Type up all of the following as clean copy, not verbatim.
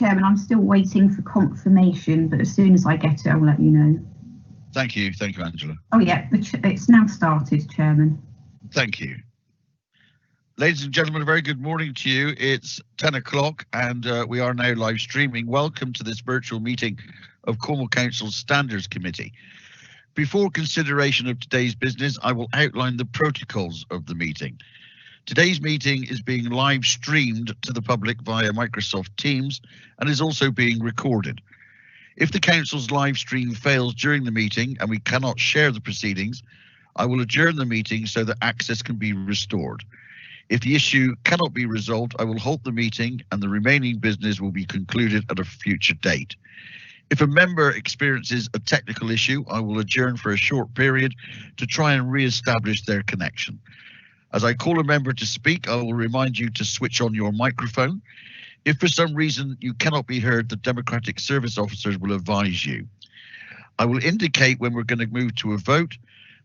Chairman, I'm still waiting for confirmation, but as soon as I get it, I'll let you know. Thank you, Angela. Oh yeah, it's now started, Chairman. Thank you. Ladies and gentlemen, a very good morning to you. It's 10 o'clock and we are now live streaming. Welcome to this virtual meeting of Cornwall Council's Standards Committee. Before consideration of today's business, I will outline the protocols of the meeting. Today's meeting is being live streamed to the public via Microsoft Teams and is also being recorded. If the Council's live stream fails during the meeting and we cannot share the proceedings, I will adjourn the meeting so that access can be restored. If the issue cannot be resolved, I will halt the meeting and the remaining business will be concluded at a future date. If a member experiences a technical issue, I will adjourn for a short period to try and re-establish their connection. As I call a member to speak, I will remind you to switch on your microphone. If for some reason you cannot be heard, the Democratic Service Officers will advise you. I will indicate when we're going to move to a vote.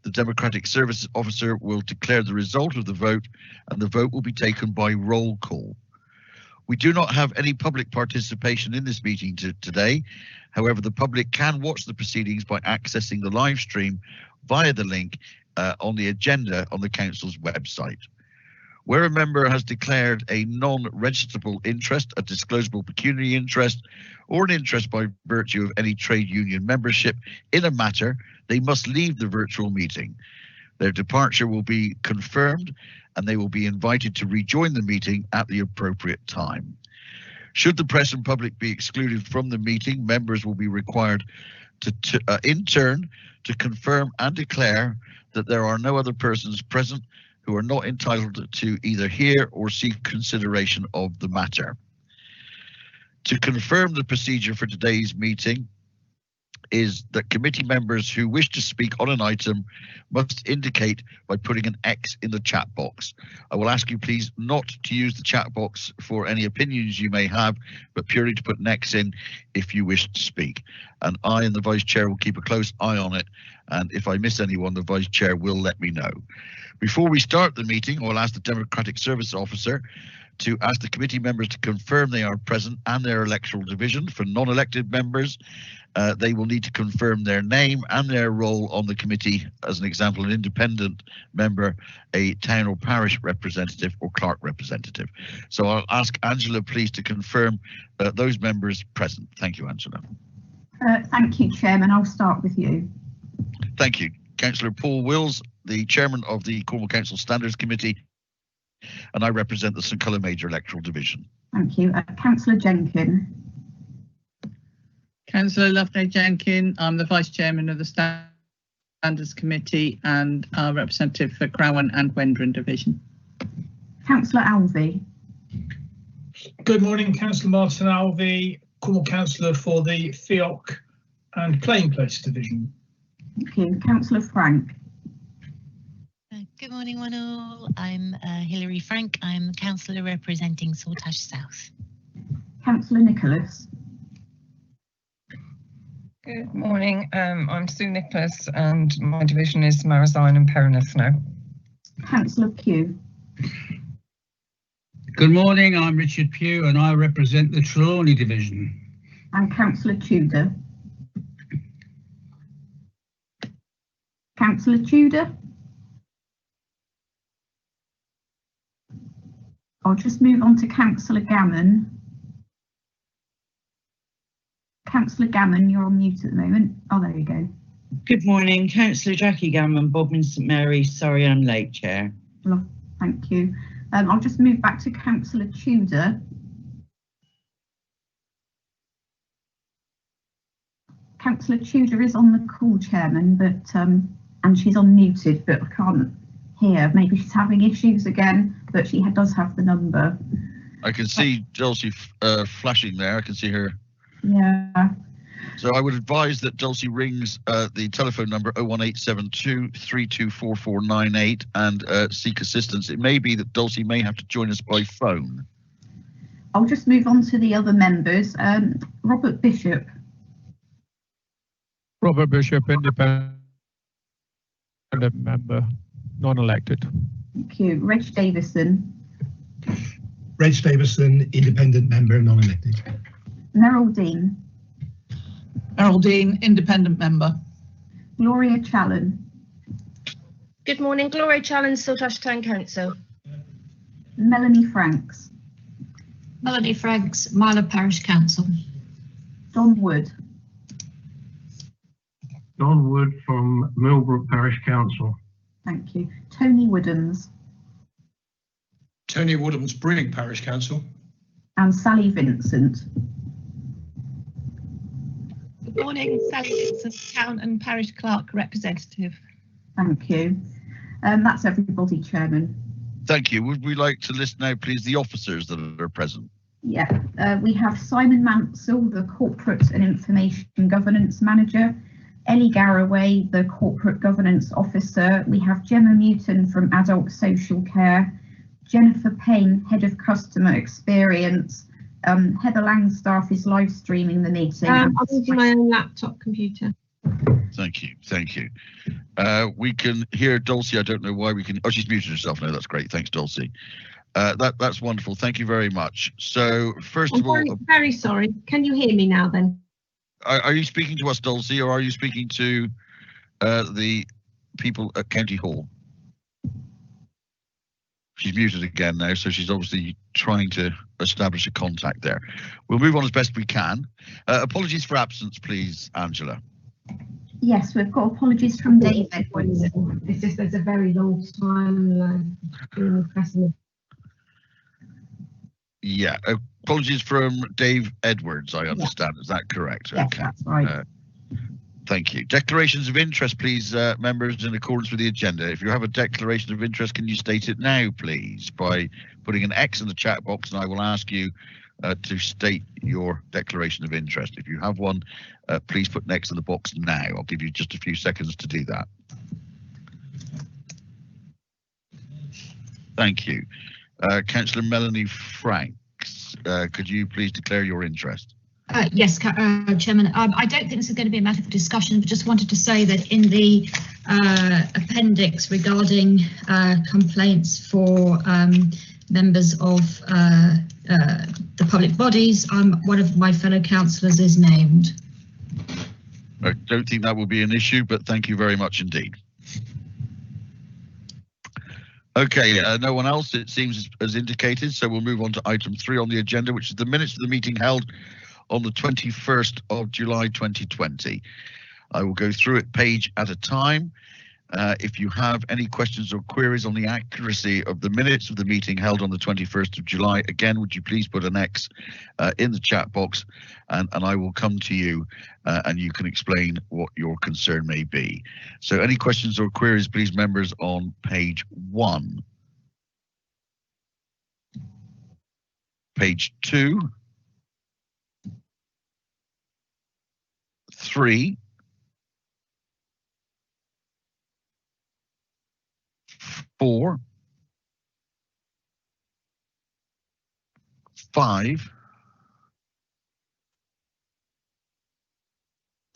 The Democratic Service Officer will declare the result of the vote and the vote will be taken by roll call. We do not have any public participation in this meeting today. However, the public can watch the proceedings by accessing the live stream via the link on the agenda on the Council's website. Where a member has declared a non-registrable interest, a disclosable pecuniary interest, or an interest by virtue of any trade union membership in a matter, they must leave the virtual meeting. Their departure will be confirmed and they will be invited to rejoin the meeting at the appropriate time. Should the press and public be excluded from the meeting, members will be required to in turn to confirm and declare that there are no other persons present who are not entitled to either hear or seek consideration of the matter. To confirm the procedure for today's meeting is that committee members who wish to speak on an item must indicate by putting an X in the chat box. I will ask you please not to use the chat box for any opinions you may have, but purely to put an X in if you wish to speak. And I and the Vice Chair will keep a close eye on it, and if I miss anyone, the Vice Chair will let me know. Before we start the meeting, I will ask the Democratic Service Officer to ask the committee members to confirm they are present and their electoral division. For non-elected members, they will need to confirm their name and their role on the committee. As an example, an independent member, a town or parish representative or clerk representative. So I'll ask Angela please to confirm those members present. Thank you, Angela. Thank you, Chairman. I'll start with you. Thank you. Councillor Paul Wills, the Chairman of the Cornwall Council Standards Committee, and I represent the St Colour Major Electoral Division. Thank you. Councillor Jenkin. Councillor Loveday-Jenkin, I'm the Vice Chairman of the Standards Committee and representative for Crowan and Wendron Division. Councillor Alvey. Good morning, Councillor Martin Alvey, Cornwall Councillor for the FIOC and Plain Place Division. Thank you. Councillor Frank. Good morning, one all. I'm Hilary Frank. I'm Councillor representing Saltash South. Councillor Nicholas. Good morning. I'm Sue Nicholas and my division is Marazine and Perranethno. Councillor Pugh. Good morning. I'm Richard Pugh and I represent the Trelawney Division. And Councillor Tudor. Councillor Tudor. I'll just move on to Councillor Gammon. Councillor Gammon, you're on mute at the moment. Oh, there you go. Good morning, Councillor Jackie Gammon, Bodmin St Mary. Sorry I'm late, Chair. Thank you. I'll just move back to Councillor Tudor. Councillor Tudor is on the call, Chairman, but and she's unmuted, but I can't hear. Maybe she's having issues again, but she does have the number. I can see Dulcie flashing there. I can see her. Yeah. So I would advise that Dulcie rings the telephone number 01872 324498 and seek assistance. It may be that Dulcie may have to join us by phone. I'll just move on to the other members. Robert Bishop. Robert Bishop, independent member, non-elected. Thank you. Reg Davison. Reg Davison, independent member, non-elected. Meryl Dean, Errol Dean, independent member. Gloria Challen, Good morning, Gloria Challen, Saltash Town Council. Melanie Franks, Melanie Franks, Marlow Parish Council. Don Wood, Don Wood from Millbrook Parish Council. thank you. Tony Woodhams Tony Woodham's Brewing Parish Council. and Sally Vincent. Good morning, Sally Vincent, Town and Parish Clerk representative. Thank you. That's everybody, Chairman. Thank you. Would we like to list now, please, the officers that are present? Yeah, we have Simon Mansell, the Corporate and Information Governance Manager, Ellie Garraway, the Corporate Governance Officer. We have Gemma Mewton from Adult Social Care, Jennifer Payne, Head of Customer Experience. Heather Langstaff is live streaming the meeting. I'm using my own laptop computer. Thank you. Thank you. We can hear Dulcie. I don't know why we can. Oh, she's muted herself now. That's great. Thanks, Dulcie. That's wonderful. Thank you very much. So, first of all, very sorry. Can you hear me now then? Are you speaking to us, Dulcie, or are you speaking to the people at County Hall? She's muted again now, so she's obviously trying to establish a contact there. We'll move on as best we can. Apologies for absence, please, Angela. Yes, we've got apologies from Dave Edwards. It's just there's a very long time pressing. Yeah, apologies from Dave Edwards, I understand. Yeah. Is that correct? Yes, okay. That's right. Thank you. Declarations of interest, please, members, in accordance with the agenda. If you have a declaration of interest, can you state it now, please, by putting an X in the chat box, and I will ask you to state your declaration of interest. If you have one, please put an X in the box now. I'll give you just a few seconds to do that. Thank you. Councillor Melanie Franks, could you please declare your interest? Yes, Chairman. I don't think this is going to be a matter for discussion, but just wanted to say that in the appendix regarding complaints for members of the public bodies, one of my fellow councillors is named. I don't think that will be an issue, but thank you very much indeed. Okay, no one else, it seems, as indicated, so we'll move on to item 3 on the agenda, which is the minutes of the meeting held on the 21st of July 2020. I will go through it page at a time. If you have any questions or queries on the accuracy of the minutes of the meeting held on the 21st of July, again, would you please put an X in the chat box, and I will come to you and you can explain what your concern may be. So any questions or queries, please, members, on page 1. Page 2. 3. 4. 5.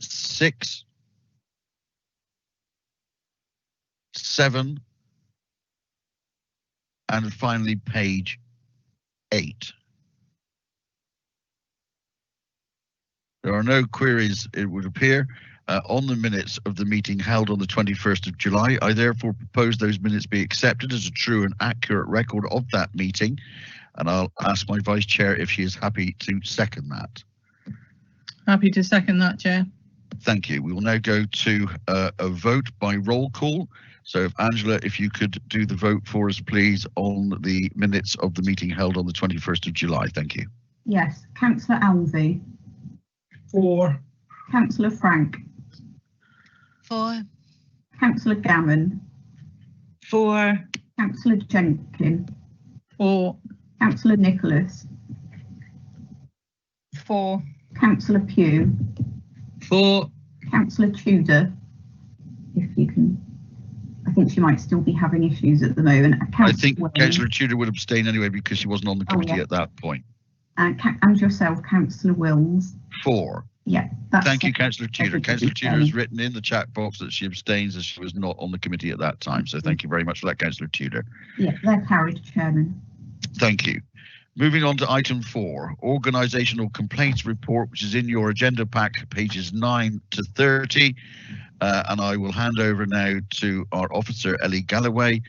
6. 7. And finally page 8. There are no queries, it would appear, on the minutes of the meeting held on the 21st of July. I therefore propose those minutes be accepted as a true and accurate record of that meeting, and I'll ask my Vice Chair if she is happy to second that. Happy to second that, Chair. Thank you. We will now go to a vote by roll call. So if Angela, if you could do the vote for us, please, on the minutes of the meeting held on the 21st of July. Thank you. Yes, Councillor Alvey. 4. Councillor Frank. 4. Councillor Gammon. 4. Councillor Jenkin. 4. Councillor Nicholas. 4. Councillor Pugh. 4. Councillor Tudor. If you can, I think she might still be having issues at the moment. I think Councillor Tudor would abstain anyway because she wasn't on the committee at that point. And yourself, Councillor Wills. 4. Yeah. Thank you, Councillor Tudor. Councillor Tudor has written in the chat box that she abstains as she was not on the committee at that time. So thank you very much for that, Councillor Tudor. Yeah, they're carried, Chairman. Thank you. Moving on to item 4, organisational complaints report, which is in your agenda pack, pages 9 to 30. And I will hand over now to our officer, Ellie Galloway,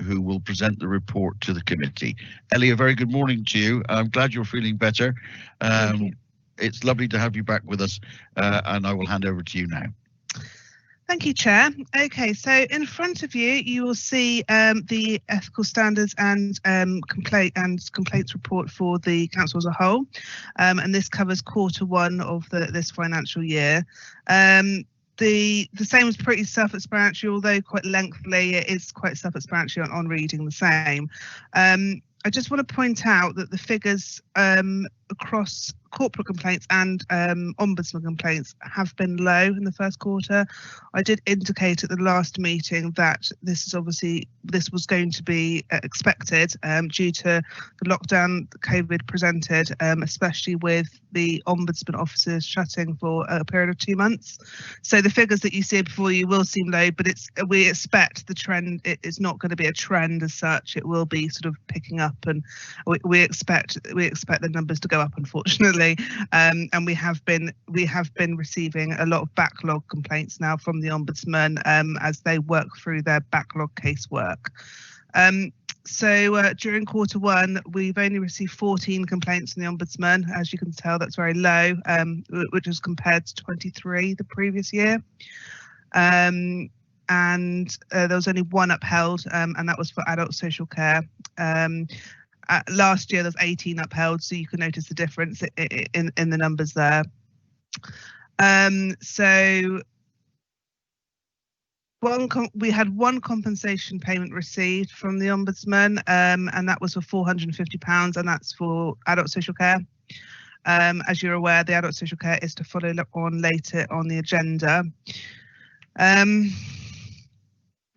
who will present the report to the committee. Ellie, a very good morning to you. I'm glad you're feeling better. It's lovely to have you back with us, and I will hand over to you now. Thank you, Chair. Okay, so in front of you, you will see the ethical standards and complaints report for the council as a whole, and this covers Q1 of this financial year. The same is pretty self-explanatory, although quite lengthily. It is quite self-explanatory on reading the same. I just want to point out that the figures across corporate complaints and ombudsman complaints have been low in the first quarter. I did indicate at the last meeting that this was going to be expected due to the lockdown that COVID presented, especially with the ombudsman offices shutting for a period of 2 months. So the figures that you see before you will seem low, but we expect the trend. It's not going to be a trend as such. It will be sort of picking up, and we expect the numbers to go up, unfortunately. And we have been receiving a lot of backlog complaints now from the ombudsman as they work through their backlog casework. So during Q1, we've only received 14 complaints from the ombudsman. As you can tell, that's very low, which is compared to 23 the previous year. And there was only 1 upheld, and that was for adult social care. Last year there was 18 upheld, so you can notice the difference in the numbers there. So we had 1 compensation payment received from the ombudsman, and that was for £450, and that's for adult social care. As you're aware, the adult social care is to follow on later on the agenda.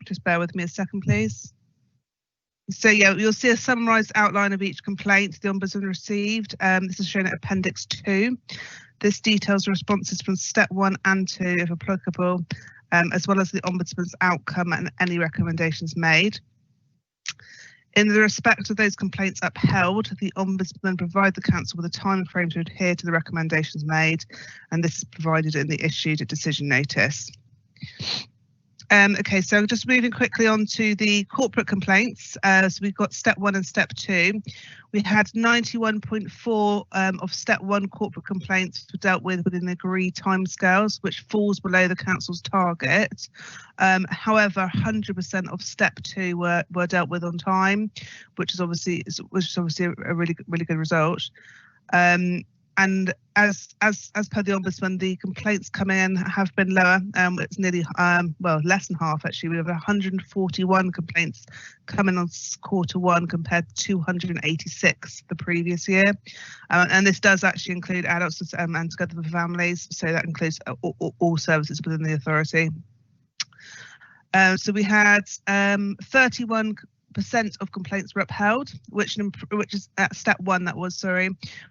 Just bear with me a second, please. So yeah, you'll see a summarised outline of each complaint the ombudsman received. This is shown at Appendix 2. This details responses from Step 1 and 2, if applicable, as well as the ombudsman's outcome and any recommendations made. In the respect of those complaints upheld, the ombudsman provided the council with a time frame to adhere to the recommendations made, and this is provided in the issued decision notice. Okay, so just moving quickly on to the corporate complaints. So we've got Step 1 and Step 2. We had 91.4 of Step 1 corporate complaints were dealt with within the agreed timescales, which falls below the council's target. However, 100% of Step 2 were dealt with on time, which is obviously a really good result. And as per the ombudsman, the complaints coming in have been lower. It's nearly less than half actually. We have 141 complaints coming on Q1 compared to 286 the previous year, and this does actually include adults and Together for Families, so that includes all services within the authority. So we had 31% of complaints were upheld, which is at Step 1,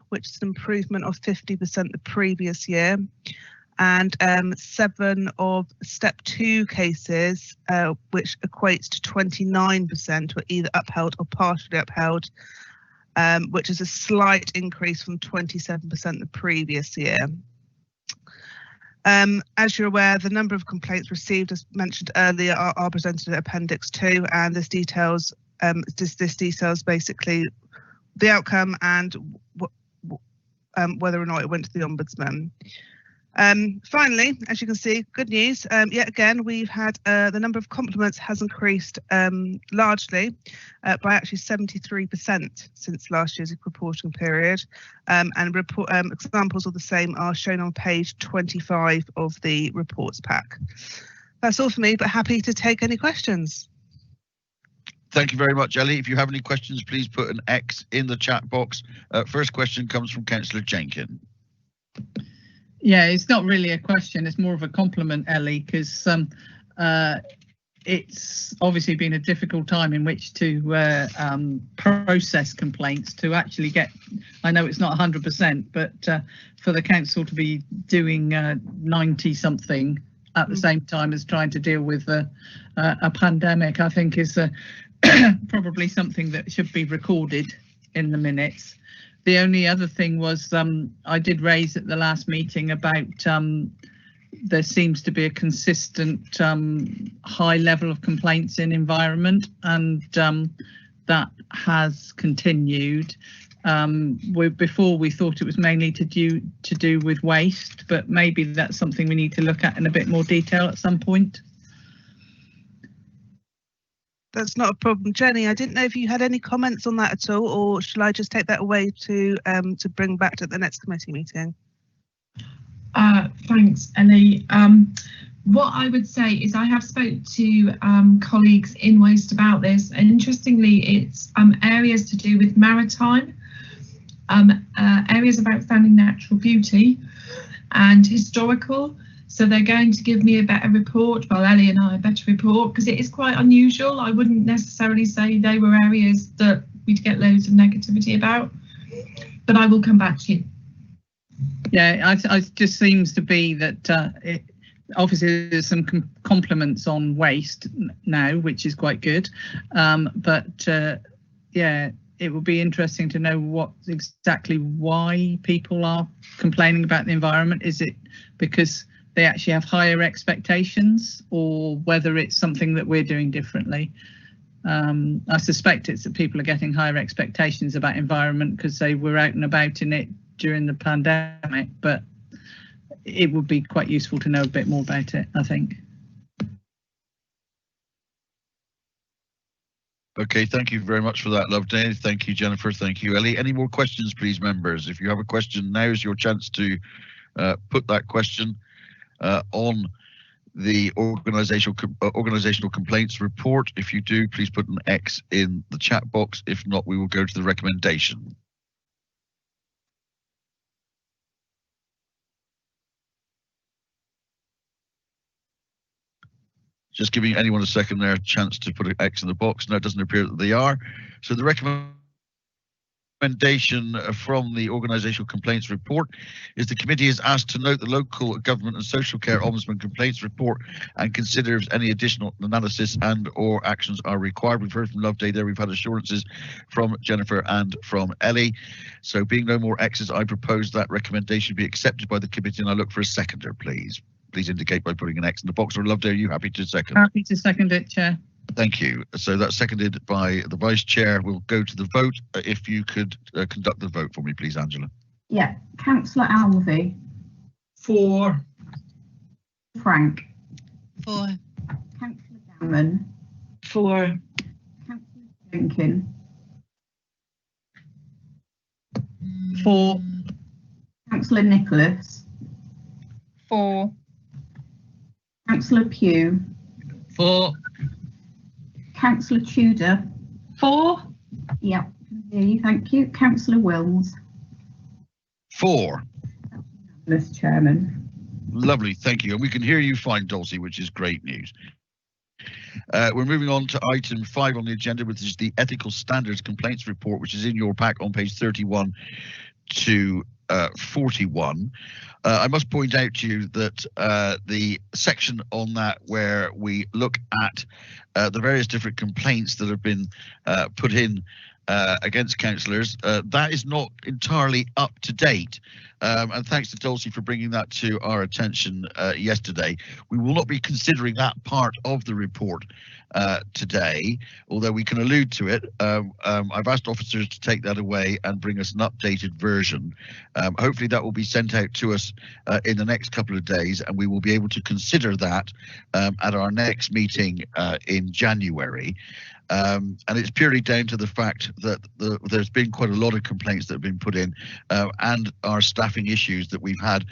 which is an improvement of 50% the previous year, and 7 of Step 2 cases, which equates to 29%, were either upheld or partially upheld, which is a slight increase from 27% the previous year. As you're aware, the number of complaints received, as mentioned earlier, are presented in Appendix 2, and this details basically the outcome and whether or not it went to the ombudsman. Finally, as you can see, good news. Yet again, we've had the number of compliments has increased largely by actually 73% since last year's reporting period, and examples of the same are shown on page 25 of the reports pack. That's all for me, but happy to take any questions. Thank you very much, Ellie. If you have any questions, please put an X in the chat box. First question comes from Councillor Jenkins. Yeah, it's not really a question, it's more of a compliment, Ellie, because it's obviously been a difficult time in which to process complaints, to actually get, I know it's not 100%, but for the council to be doing 90 something at the same time as trying to deal with a pandemic, I think is probably something that should be recorded in the minutes. The only other thing was I did raise at the last meeting about there seems to be a consistent high level of complaints in environment, and that has continued. Before we thought it was mainly to do with waste, but maybe that's something we need to look at in a bit more detail at some point. That's not a problem. Jenny, I didn't know if you had any comments on that at all, or shall I just take that away to bring back to the next committee meeting? Thanks, Ellie. What I would say is I have spoke to colleagues in waste about this, and interestingly, it's areas to do with maritime, areas of outstanding natural beauty and historical. So they're going to give me a better report, well, Ellie and I a better report, because it is quite unusual. I wouldn't necessarily say they were areas that we'd get loads of negativity about, but I will come back to you. Yeah, it just seems to be that obviously there's some compliments on waste now, which is quite good, but yeah, it would be interesting to know exactly why people are complaining about the environment. Is it because they actually have higher expectations, or whether it's something that we're doing differently? I suspect it's that people are getting higher expectations about environment because they were out and about in it during the pandemic, but it would be quite useful to know a bit more about it, I think. Okay, thank you very much for that, Loveday. Thank you, Jennifer. Thank you, Ellie. Any more questions, please, members? If you have a question, now is your chance to put that question on the organisational complaints report. If you do, please put an X in the chat box. If not, we will go to the recommendation. Just giving anyone a second there, a chance to put an X in the box. Now it doesn't appear that they are. So the recommendation from the organisational complaints report is the committee is asked to note the local government and social care ombudsman complaints report and consider if any additional analysis and or actions are required. We've heard from Loveday there, we've had assurances from Jennifer and from Ellie. So being no more X's, I propose that recommendation be accepted by the committee, and I look for a seconder, please. Please indicate by putting an X in the box. Or Loveday, are you happy to second? Happy to second it, Chair. Thank you. So that's seconded by the Vice Chair. We'll go to the vote. If you could conduct the vote for me, please, Angela. Yeah, Councillor Alvey. For. Frank. For. Councillor Gammon. For. Councillor Jenkin. For. Councillor Nicholas. For. Councillor Pugh. For. Councillor Tudor. For. Yep, thank you. Councillor Wills. For. Mr. Chairman. Lovely, thank you. And we can hear you fine, Dulcie, which is great news. We're moving on to item 5 on the agenda, which is the Ethical Standards Complaints Report, which is in your pack on page 31 to 41. I must point out to you that the section on that where we look at the various different complaints that have been put in against councillors, that is not entirely up to date. And thanks to Dulcie for bringing that to our attention yesterday. We will not be considering that part of the report today, although we can allude to it. I've asked officers to take that away and bring us an updated version. Hopefully that will be sent out to us in the next couple of days, and we will be able to consider that at our next meeting in January. And it's purely down to the fact that there's been quite a lot of complaints that have been put in and our staffing issues that we've had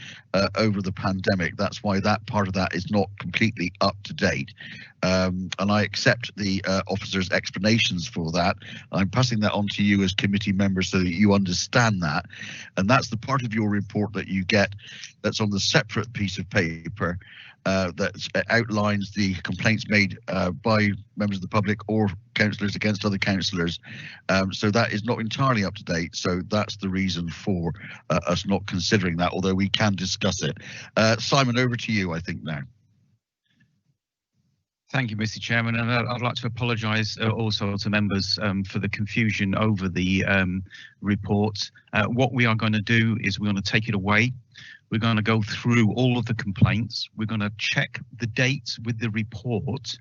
over the pandemic. That's why that part of that is not completely up to date. And I accept the officers' explanations for that. I'm passing that on to you as committee members so that you understand that. And that's the part of your report that you get that's on the separate piece of paper that outlines the complaints made by members of the public or councillors against other councillors. So that is not entirely up to date. So that's the reason for us not considering that, although we can discuss it. Simon, over to you, I think, now. Thank you, Mr. Chairman, and I'd like to apologise also to members for the confusion over the report. What we are going to do is we're going to take it away. We're going to go through all of the complaints. We're going to check the date with the report,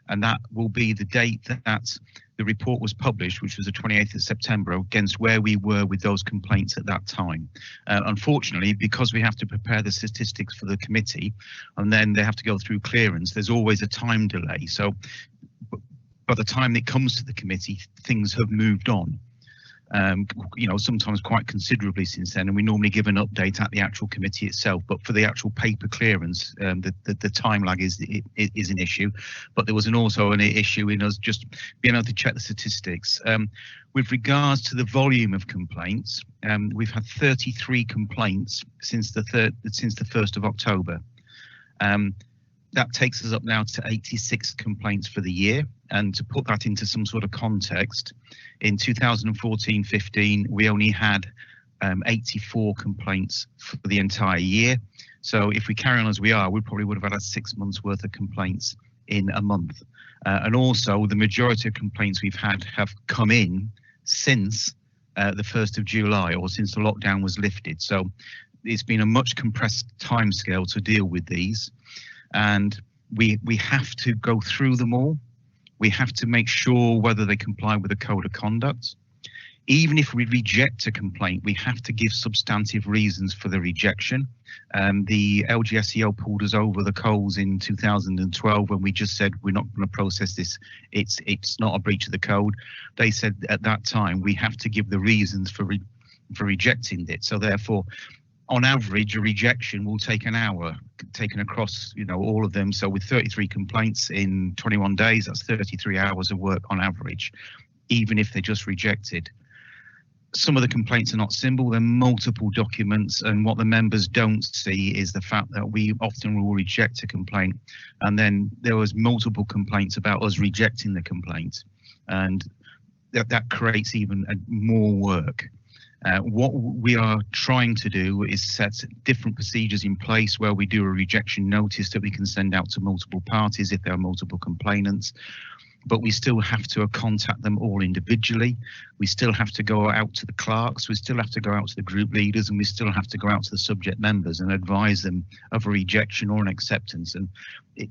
and that will be the date that the report was published, which was the 28th of September, against where we were with those complaints at that time. Unfortunately, because we have to prepare the statistics for the committee and then they have to go through clearance, there's always a time delay. So by the time it comes to the committee, things have moved on. You know, sometimes quite considerably since then, and we normally give an update at the actual committee itself. But for the actual paper clearance, the time lag is an issue. But there was also an issue in us just being able to check the statistics. With regards to the volume of complaints, we've had 33 complaints since the 1st of October. That takes us up now to 86 complaints for the year. And to put that into some sort of context, in 2014-15, we only had 84 complaints for the entire year. So if we carry on as we are, we probably would have had 6 months worth of complaints in a month. And also the majority of complaints we've had have come in since the 1st of July, or since the lockdown was lifted. So it's been a much compressed timescale to deal with these. And we have to go through them all. We have to make sure whether they comply with the code of conduct. Even if we reject a complaint, we have to give substantive reasons for the rejection. The LGSEO pulled us over the coals in 2012 when we just said we're not going to process this. It's not a breach of the code. They said at that time we have to give the reasons for rejecting it. So therefore, on average, a rejection will take an hour, taken across, you know, all of them. So with 33 complaints in 21 days, that's 33 hours of work on average, even if they're just rejected. Some of the complaints are not simple, they're multiple documents, and what the members don't see is the fact that we often will reject a complaint, and then there was multiple complaints about us rejecting the complaint, and that creates even more work. What we are trying to do is set different procedures in place where we do a rejection notice that we can send out to multiple parties if there are multiple complainants, but we still have to contact them all individually. We still have to go out to the clerks, we still have to go out to the group leaders, and we still have to go out to the subject members and advise them of a rejection or an acceptance, and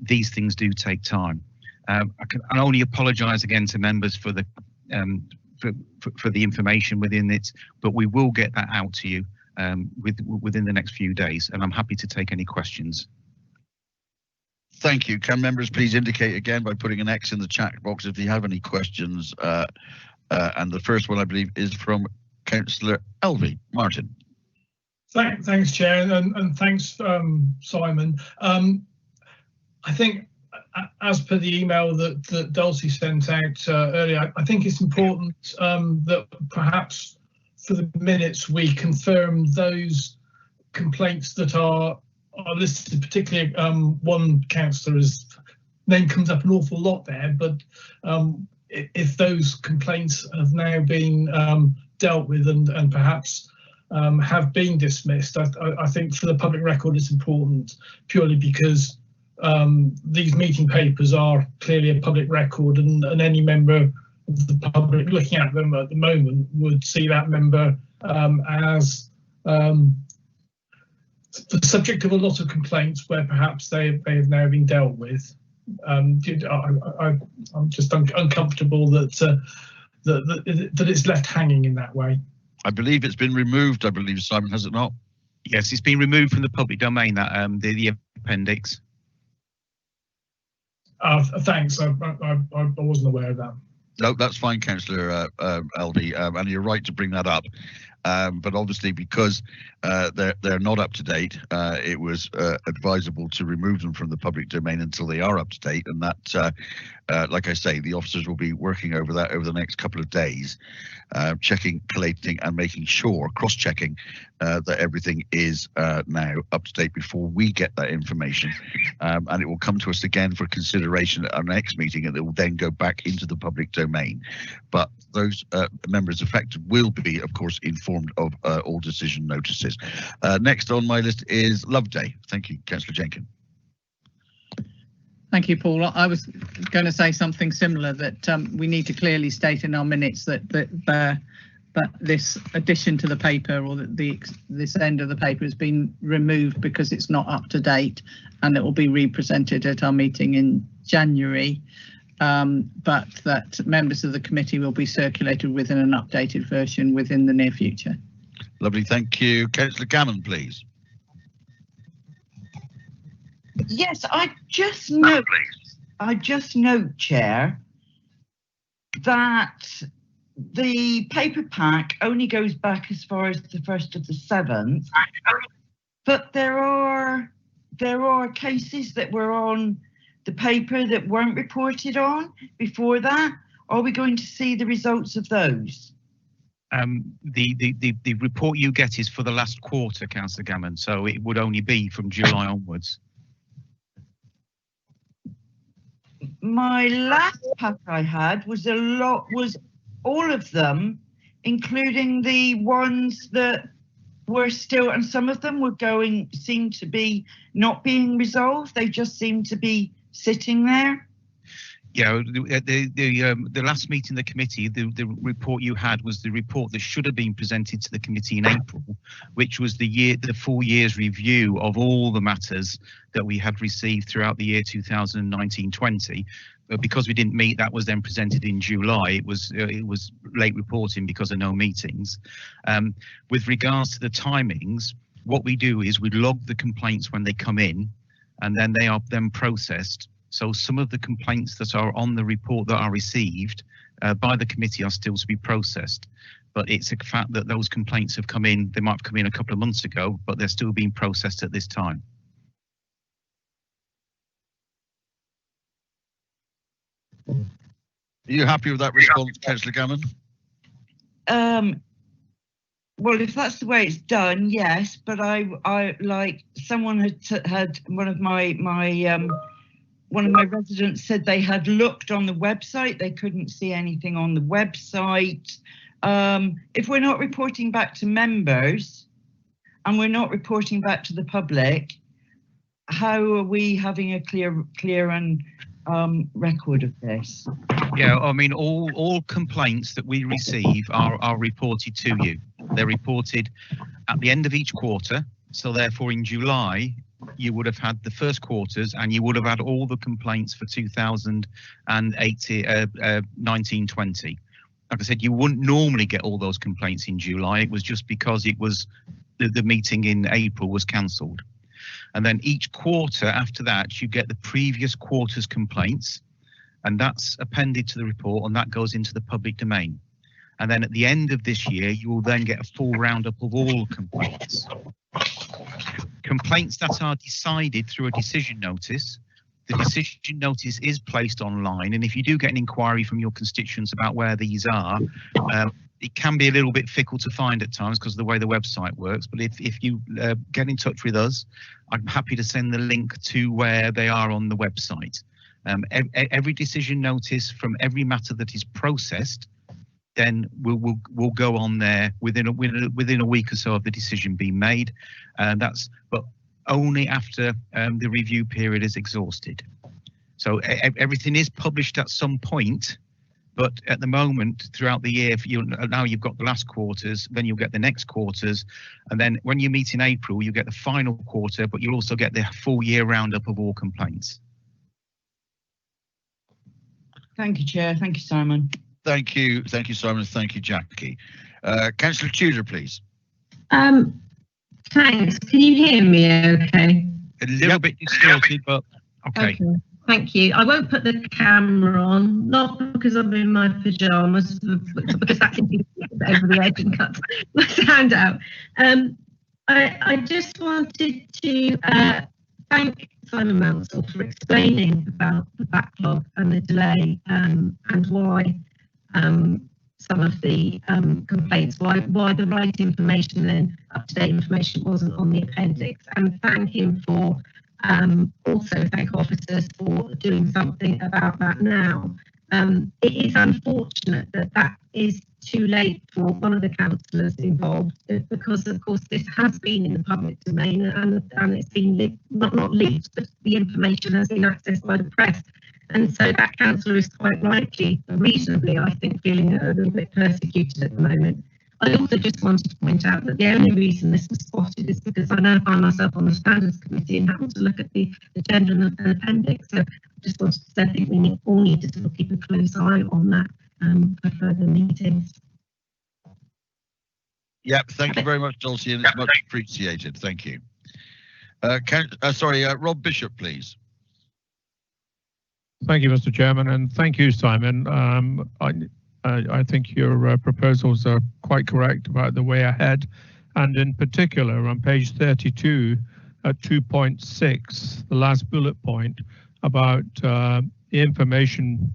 these things do take time. I only apologise again to members for the for the information within it, but we will get that out to you within the next few days, and I'm happy to take any questions. Thank you. Can members please indicate again by putting an X in the chat box if you have any questions? And the first one, I believe, is from Councillor Elvie. Martin. Thanks, Chair, and thanks, Simon. I think, as per the email that Dulcie sent out earlier, I think it's important that perhaps for the minutes we confirm those complaints that are listed, particularly one councillor's name comes up an awful lot there, but if those complaints have now been dealt with and perhaps have been dismissed, I think for the public record it's important, purely because these meeting papers are clearly a public record, and any member of the public looking at them at the moment would see that member as the subject of a lot of complaints where perhaps they have now been dealt with. I'm just uncomfortable that it's left hanging in that way. I believe it's been removed. I believe, Simon, has it not? Yes, it's been removed from the public domain. That the appendix. Thanks. I wasn't aware of that. No, that's fine, Councillor Elvie, and you're right to bring that up. But obviously, because they're not up to date, it was advisable to remove them from the public domain until they are up to date, and that, like I say, the officers will be working over that over the next couple of days, checking, collating, and making sure, cross-checking that everything is now up to date before we get that information, and it will come to us again for consideration at our next meeting, and it will then go back into the public domain. But those members affected will be, of course, informed of all decision notices. Next on my list is Loveday. Thank you, Councillor Jenkins. Thank you, Paul. I was going to say something similar, that we need to clearly state in our minutes that this addition to the paper, or that this end of the paper, has been removed because it's not up to date, and it will be represented at our meeting in January. But that members of the committee will be circulated within an updated version within the near future. Lovely, thank you. Councillor Gammon, please. Yes, I just note, Chair, that the paper pack only goes back as far as the 1st of the 7th, but there are cases that were on the paper that weren't reported on before that. Are we going to see the results of those? The report you get is for the last quarter, Councillor Gammon, so it would only be from July onwards. My last pack I had was all of them, including the ones that were still, and some of them seemed to be not being resolved. They just seemed to be sitting there. Yeah, the last meeting of the committee, the report you had was the report that should have been presented to the committee in April, which was the full year's review of all the matters that we had received throughout the year 2019-20. But because we didn't meet, that was then presented in July. It was late reporting because of no meetings. With regards to the timings, what we do is we log the complaints when they come in, and then they are then processed. So some of the complaints that are on the report that are received by the committee are still to be processed. But it's a fact that those complaints have come in, they might have come in a couple of months ago, but they're still being processed at this time. Are you happy with that response, Councillor Gammon? Well, if that's the way it's done, yes. But I like someone had one of my residents said they had looked on the website. They couldn't see anything on the website. If we're not reporting back to members and we're not reporting back to the public, how are we having a clear and record of this? Yeah, I mean, all complaints that we receive are reported to you. They're reported at the end of each quarter. So therefore, in July, you would have had the first quarters, and you would have had all the complaints for 19-20. Like I said, you wouldn't normally get all those complaints in July. It was just because it was the meeting in April was cancelled. And then each quarter after that, you get the previous quarter's complaints, and that's appended to the report, and that goes into the public domain. And then at the end of this year, you will then get a full roundup of all complaints. Complaints that are decided through a decision notice, the decision notice is placed online, and if you do get an inquiry from your constituents about where these are, it can be a little bit fickle to find at times because of the way the website works, but if you get in touch with us, I'm happy to send the link to where they are on the website. Every decision notice from every matter that is processed then we'll go on there within a week or so of the decision being made, and but only after the review period is exhausted. So everything is published at some point, but at the moment throughout the year, now you've got the last quarters, then you'll get the next quarters, and then when you meet in April, you get the final quarter, but you'll also get the full year roundup of all complaints. Thank you, Chair. Thank you, Simon. Thank you, Simon. Thank you, Jackie. Councillor Tudor, please. Thanks. Can you hear me okay? A little bit distorted, but okay. Thank you. I won't put the camera on, not because I'm in my pyjamas, but because that can be over the edge and cut my sound out. I just wanted to thank Simon Mansell for explaining about the backlog and the delay and why some of the complaints, why the right information and up-to-date information wasn't on the appendix, and thank him for also thank officers for doing something about that now. It is unfortunate that that is too late for one of the councillors involved, because of course this has been in the public domain and it's been not leaked, but the information has been accessed by the press. And so that councillor is quite rightly, reasonably, I think, feeling a little bit persecuted at the moment. I also just wanted to point out that the only reason this was spotted is because I now find myself on the Standards Committee and happen to look at the agenda and appendix. So I just wanted to say I think we all need to sort of keep a close eye on that for further meetings. Yep, thank you very much, Dulcie, and it's much appreciated. Thank you. Rob Bishop, please. Thank you, Mr. Chairman, and thank you, Simon. I think your proposals are quite correct about the way ahead, and in particular on page 32 at 2.6, the last bullet point about the information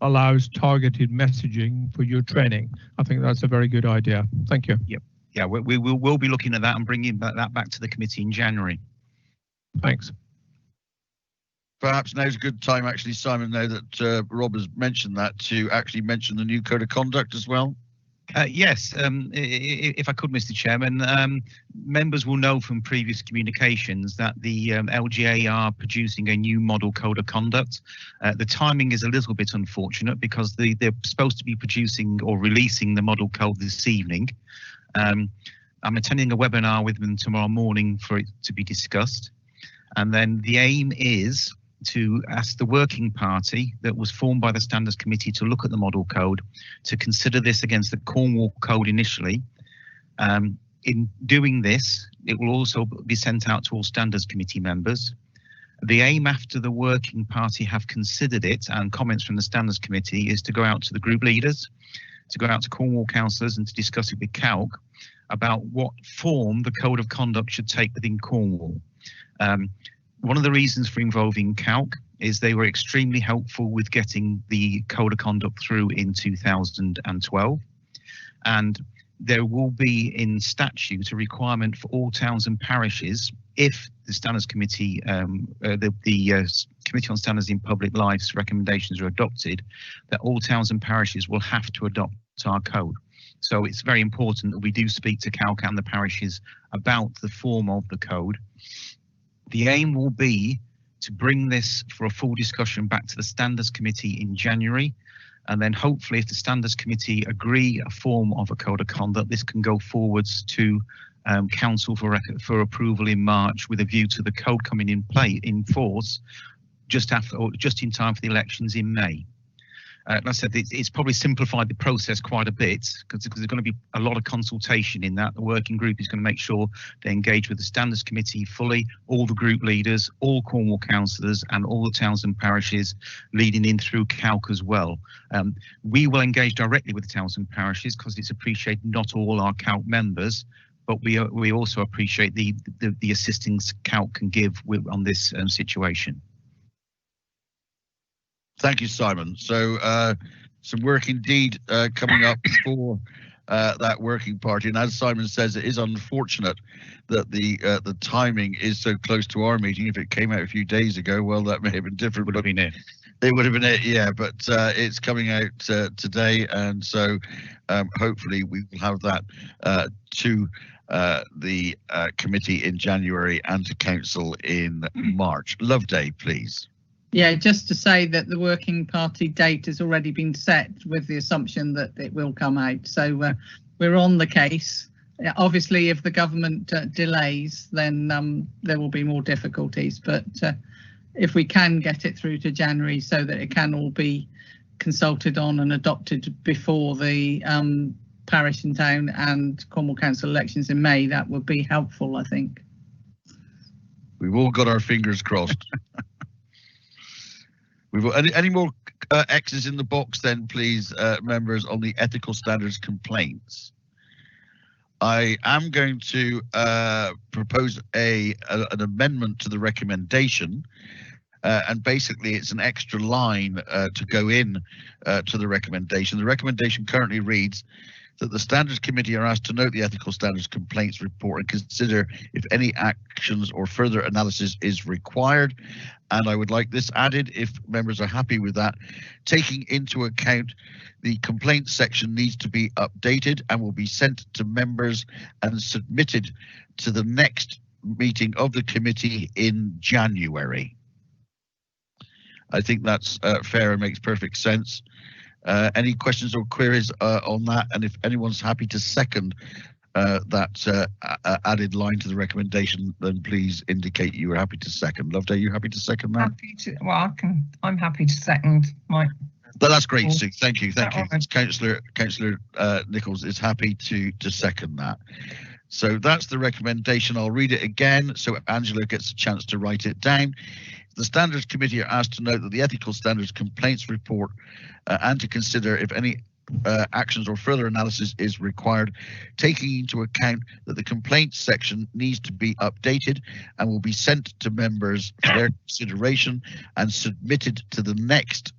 allows targeted messaging for your training. I think that's a very good idea. Thank you. Yep. Yeah, we'll be looking at that and bringing that back to the committee in January. Thanks. Perhaps now's a good time, actually, Simon, now that Rob has mentioned that, to actually mention the new code of conduct as well. Yes, if I could, Mr. Chairman, members will know from previous communications that the LGA are producing a new model code of conduct. The timing is a little bit unfortunate because they're supposed to be producing or releasing the model code this evening. I'm attending a webinar with them tomorrow morning for it to be discussed. And then the aim is to ask the working party that was formed by the Standards Committee to look at the model code, to consider this against the Cornwall code initially. In doing this, it will also be sent out to all Standards Committee members. The aim, after the working party have considered it and comments from the Standards Committee, is to go out to the group leaders, to go out to Cornwall councillors and to discuss it with CALC about what form the code of conduct should take within Cornwall. One of the reasons for involving CALC is they were extremely helpful with getting the code of conduct through in 2012. And there will be in statute a requirement for all towns and parishes, if the Standards Committee, the Committee on Standards in Public Lives recommendations are adopted, that all towns and parishes will have to adopt our code. So it's very important that we do speak to CALC and the parishes about the form of the code. The aim will be to bring this for a full discussion back to the Standards Committee in January, and then hopefully if the Standards Committee agree a form of a code of conduct, this can go forwards to Council for approval in March, with a view to the code coming in force just in time for the elections in May. Like I said, it's probably simplified the process quite a bit because there's going to be a lot of consultation in that. The working group is going to make sure they engage with the Standards Committee fully, all the group leaders, all Cornwall councillors and all the towns and parishes, leading in through CALC as well. We will engage directly with the towns and parishes because it's appreciated not all our CALC members, but we also appreciate the assistance CALC can give on this situation. Thank you, Simon. So some work indeed coming up for that working party. And as Simon says, it is unfortunate that the timing is so close to our meeting. If it came out a few days ago, well, that may have been different. Would have been it. It would have been it, yeah. But it's coming out today, and so hopefully we will have that to the committee in January and to council in March. Loveday, please. Yeah, just to say that the working party date has already been set with the assumption that it will come out. So we're on the case. Obviously, if the government delays, then there will be more difficulties. But if we can get it through to January so that it can all be consulted on and adopted before the parish and town and Cornwall Council elections in May, that would be helpful, I think. We've all got our fingers crossed. Any more X's in the box then, please, members, on the ethical standards complaints? I am going to propose an amendment to the recommendation, and basically it's an extra line to go in to the recommendation. The recommendation currently reads, that the Standards Committee are asked to note the Ethical Standards Complaints report and consider if any actions or further analysis is required. And I would like this added, if members are happy with that, taking into account the complaints section needs to be updated and will be sent to members and submitted to the next meeting of the committee in January. I think that's fair and makes perfect sense. Any questions or queries on that? And if anyone's happy to second that added line to the recommendation, then please indicate you are happy to second. Loveday, you happy to second that? Happy to, well, I'm happy to second, Mike. That's great, Sue. Thank you. Thank you. Councillor Nichols is happy to second that. So that's the recommendation. I'll read it again so Angela gets a chance to write it down. The Standards Committee are asked to note that the Ethical Standards Complaints report and to consider if any actions or further analysis is required, taking into account that the complaints section needs to be updated and will be sent to members for their consideration and submitted to the next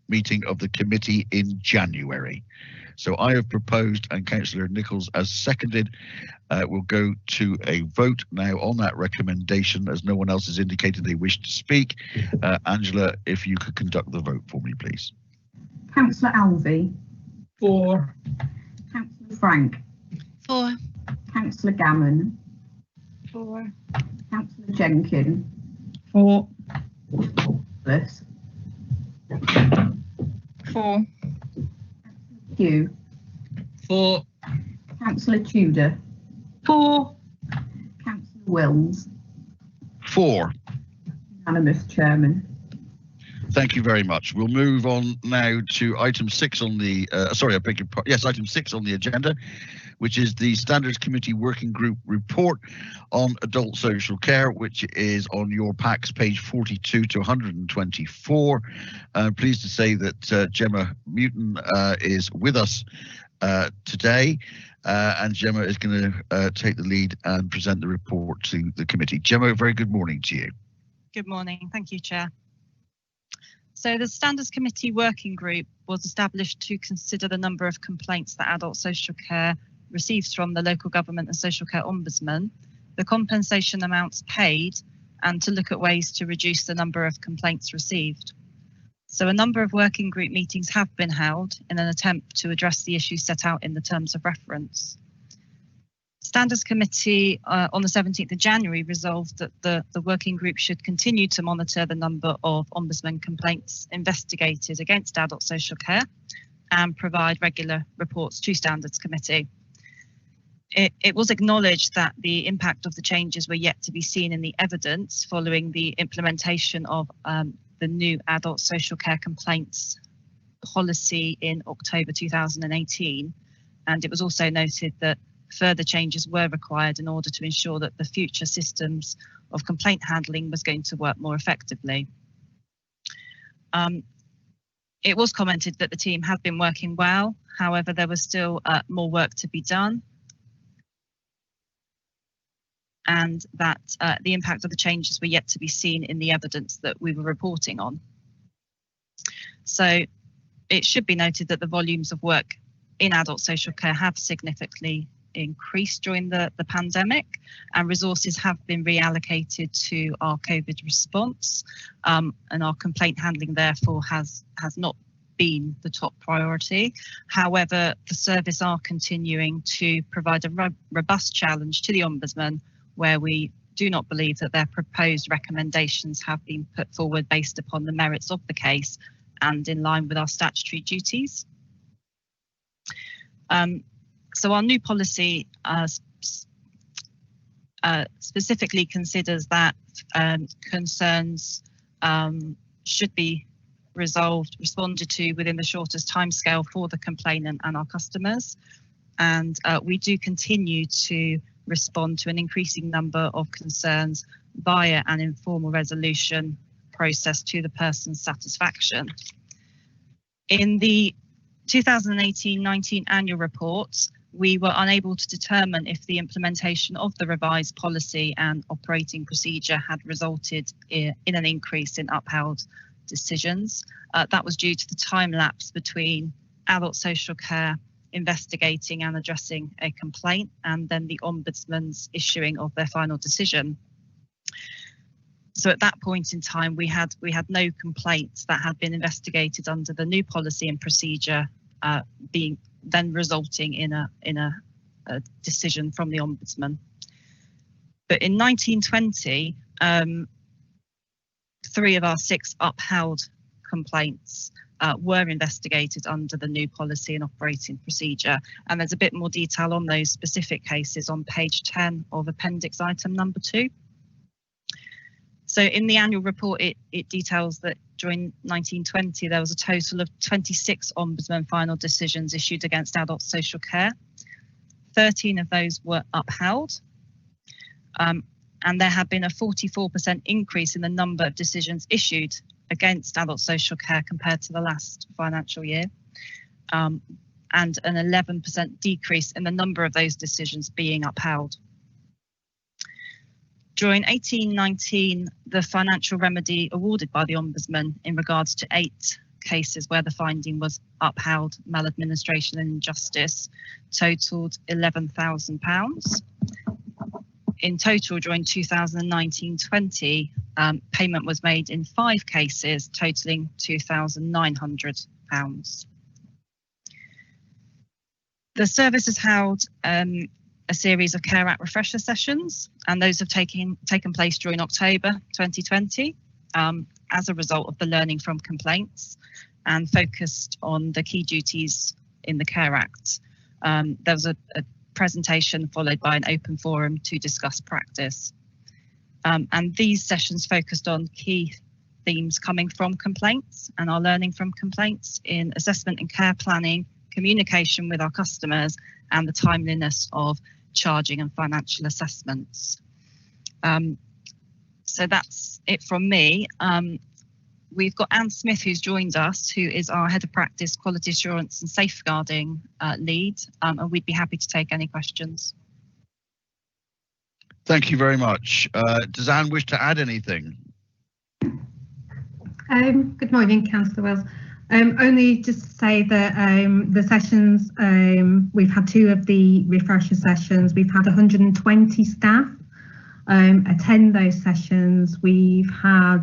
meeting of the committee in January. So I have proposed, and Councillor Nichols has seconded. We'll go to a vote now on that recommendation, as no one else has indicated they wish to speak. Angela, if you could conduct the vote for me, please. Councillor Alvey. For. Councillor Frank. For. Councillor Gammon. For. Councillor Jenkin. For. Bliss. For. Hugh. For. Councillor Tudor. For. Councillor Wills. For. Unanimous, Chairman. Thank you very much. We'll move on now to item 6 on the, item 6 on the agenda, which is the Standards Committee Working Group report on adult social care, which is on your packs, page 42 to 124. Pleased to say that Gemma Mewton is with us today, and Gemma is going to take the lead and present the report to the committee. Gemma, very good morning to you. Good morning. Thank you, Chair. So the Standards Committee Working Group was established to consider the number of complaints that adult social care receives from the local government and social care ombudsman, the compensation amounts paid, and to look at ways to reduce the number of complaints received. So a number of working group meetings have been held in an attempt to address the issues set out in the terms of reference. Standards Committee on the 17th of January resolved that the working group should continue to monitor the number of ombudsman complaints investigated against adult social care and provide regular reports to Standards Committee. It was acknowledged that the impact of the changes were yet to be seen in the evidence following the implementation of the new adult social care complaints policy in October 2018. And it was also noted that further changes were required in order to ensure that the future systems of complaint handling was going to work more effectively. It was commented that the team had been working well, however, there was still more work to be done, and that the impact of the changes were yet to be seen in the evidence that we were reporting on. So it should be noted that the volumes of work in adult social care have significantly increased during the pandemic, and resources have been reallocated to our COVID response, and our complaint handling therefore has not been the top priority. However, the service are continuing to provide a robust challenge to the Ombudsman, where we do not believe that their proposed recommendations have been put forward based upon the merits of the case and in line with our statutory duties. So our new policy specifically considers that concerns should be responded to within the shortest timescale for the complainant and our customers. And we do continue to respond to an increasing number of concerns via an informal resolution process to the person's satisfaction. In the 2018-19 annual reports, we were unable to determine if the implementation of the revised policy and operating procedure had resulted in an increase in upheld decisions. That was due to the time lapse between adult social care investigating and addressing a complaint, and then the Ombudsman's issuing of their final decision. So at that point in time, we had no complaints that had been investigated under the new policy and procedure, being then resulting in a decision from the Ombudsman. But in 1920, 3 of our 6 upheld complaints were investigated under the new policy and operating procedure, and there's a bit more detail on those specific cases on page 10 of appendix item number 2. So in the annual report, it details that during 1920, there was a total of 26 Ombudsman final decisions issued against adult social care. 13 of those were upheld. And there had been a 44% increase in the number of decisions issued against adult social care compared to the last financial year, and an 11% decrease in the number of those decisions being upheld. During 1819, the financial remedy awarded by the Ombudsman in regards to 8 cases where the finding was upheld, maladministration and injustice, totalled £11,000. In total, during 2019-20, payment was made in 5 cases, totalling £2,900. The service has held a series of Care Act refresher sessions, and those have taken place during October 2020 as a result of the learning from complaints and focused on the key duties in the Care Act. There was a presentation followed by an open forum to discuss practice. And these sessions focused on key themes coming from complaints and our learning from complaints in assessment and care planning, communication with our customers, and the timeliness of charging and financial assessments. So that's it from me. We've got Anne Smith, who's joined us, who is our Head of Practice, Quality Assurance and Safeguarding lead, and we'd be happy to take any questions. Thank you very much. Does Anne wish to add anything? Good morning, Councillor Wells. Only just to say that the sessions, we've had 2 of the refresher sessions. We've had 120 staff attend those sessions. We've had